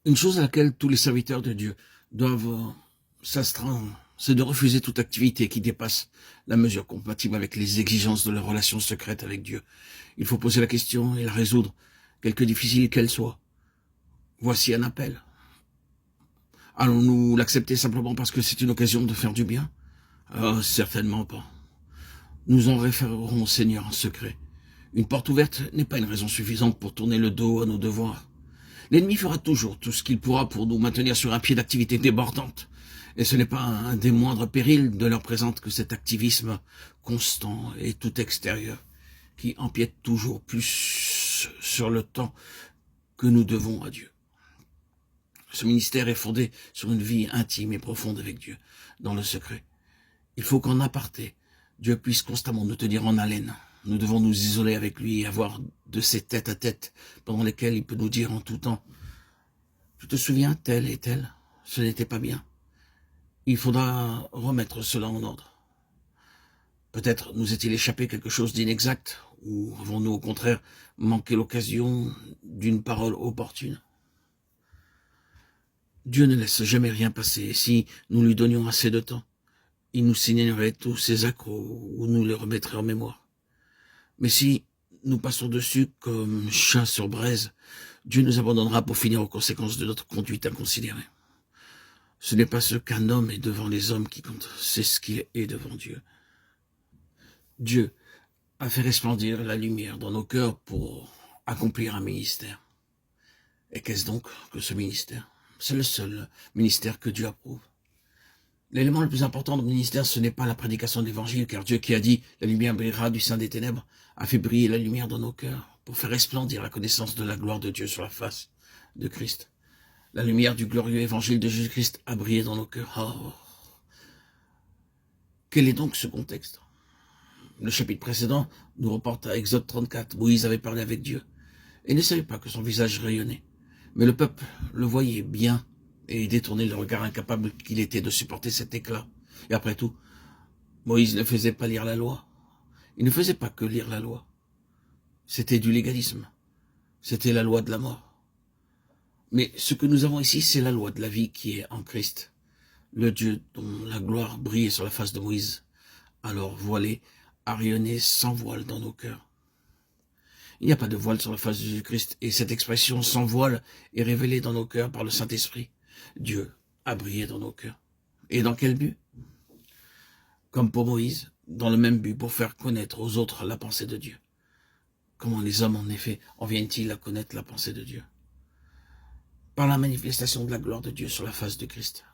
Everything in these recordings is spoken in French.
Une chose à laquelle tous les serviteurs de Dieu doivent s'astreindre, c'est de refuser toute activité qui dépasse la mesure compatible avec les exigences de leur relation secrète avec Dieu. Il faut poser la question et la résoudre, quelque difficile qu'elle soit. Voici un appel. Allons-nous l'accepter simplement parce que c'est une occasion de faire du bien? Certainement pas. Nous en référerons au Seigneur en secret. Une porte ouverte n'est pas une raison suffisante pour tourner le dos à nos devoirs. L'ennemi fera toujours tout ce qu'il pourra pour nous maintenir sur un pied d'activité débordante. Et ce n'est pas un des moindres périls de leur présence que cet activisme constant et tout extérieur qui empiète toujours plus sur le temps que nous devons à Dieu. Ce ministère est fondé sur une vie intime et profonde avec Dieu, dans le secret. Il faut qu'en aparté, Dieu puisse constamment nous tenir en haleine. Nous devons nous isoler avec lui et avoir de ces tête-à-tête pendant lesquels il peut nous dire en tout temps « Tu te souviens, tel et tel, ce n'était pas bien. Il faudra remettre cela en ordre. Peut-être nous est-il échappé quelque chose d'inexact, ou avons-nous au contraire manqué l'occasion d'une parole opportune. Dieu ne laisse jamais rien passer, et si nous lui donnions assez de temps, il nous signalerait tous ses accros ou nous les remettrait en mémoire. Mais si nous passons dessus comme chat sur braise, Dieu nous abandonnera pour finir aux conséquences de notre conduite inconsidérée. Ce n'est pas ce qu'un homme est devant les hommes qui compte, c'est ce qu'il est devant Dieu. Dieu a fait resplendir la lumière dans nos cœurs pour accomplir un ministère. Et qu'est-ce donc que ce ministère? C'est le seul ministère que Dieu approuve. L'élément le plus important de mon ministère, ce n'est pas la prédication de l'évangile, car Dieu qui a dit « la lumière brillera du sein des ténèbres » a fait briller la lumière dans nos cœurs pour faire resplendir la connaissance de la gloire de Dieu sur la face de Christ. La lumière du glorieux évangile de Jésus-Christ a brillé dans nos cœurs. Oh. Quel est donc ce contexte? Le chapitre précédent nous reporte à Exode 34. Moïse avait parlé avec Dieu et ne savait pas que son visage rayonnait. Mais le peuple le voyait bien et détournait le regard incapable qu'il était de supporter cet éclat. Et après tout, Moïse ne faisait pas lire la loi. Il ne faisait pas que lire la loi. C'était du légalisme. C'était la loi de la mort. Mais ce que nous avons ici, c'est la loi de la vie qui est en Christ. Le Dieu dont la gloire brillait sur la face de Moïse, alors voilé, a rayonné sans voile dans nos cœurs. Il n'y a pas de voile sur la face de Jésus-Christ, et cette expression sans voile est révélée dans nos cœurs par le Saint-Esprit. Dieu a brillé dans nos cœurs. Et dans quel but? Comme pour Moïse, dans le même but, pour faire connaître aux autres la pensée de Dieu. Comment les hommes, en effet, en viennent-ils à connaître la pensée de Dieu? Par la manifestation de la gloire de Dieu sur la face de Christ,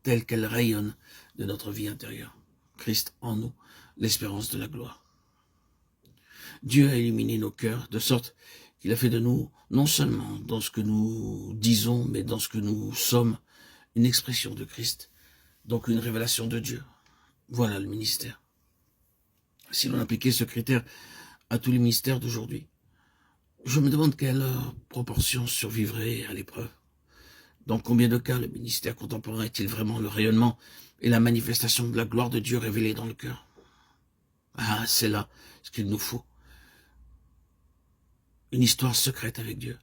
telle qu'elle rayonne de notre vie intérieure. Christ en nous, l'espérance de la gloire. Dieu a illuminé nos cœurs, de sorte qu'il a fait de nous, non seulement dans ce que nous disons, mais dans ce que nous sommes, une expression de Christ, donc une révélation de Dieu. Voilà le ministère. Si l'on appliquait ce critère à tous les ministères d'aujourd'hui, je me demande quelle proportion survivrait à l'épreuve. Dans combien de cas le ministère contemporain est-il vraiment le rayonnement et la manifestation de la gloire de Dieu révélée dans le cœur? Ah, c'est là ce qu'il nous faut. Une histoire secrète avec Dieu.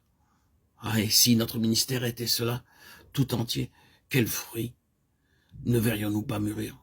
Ah, et si notre ministère était cela, tout entier, quel fruit ne verrions-nous pas mûrir?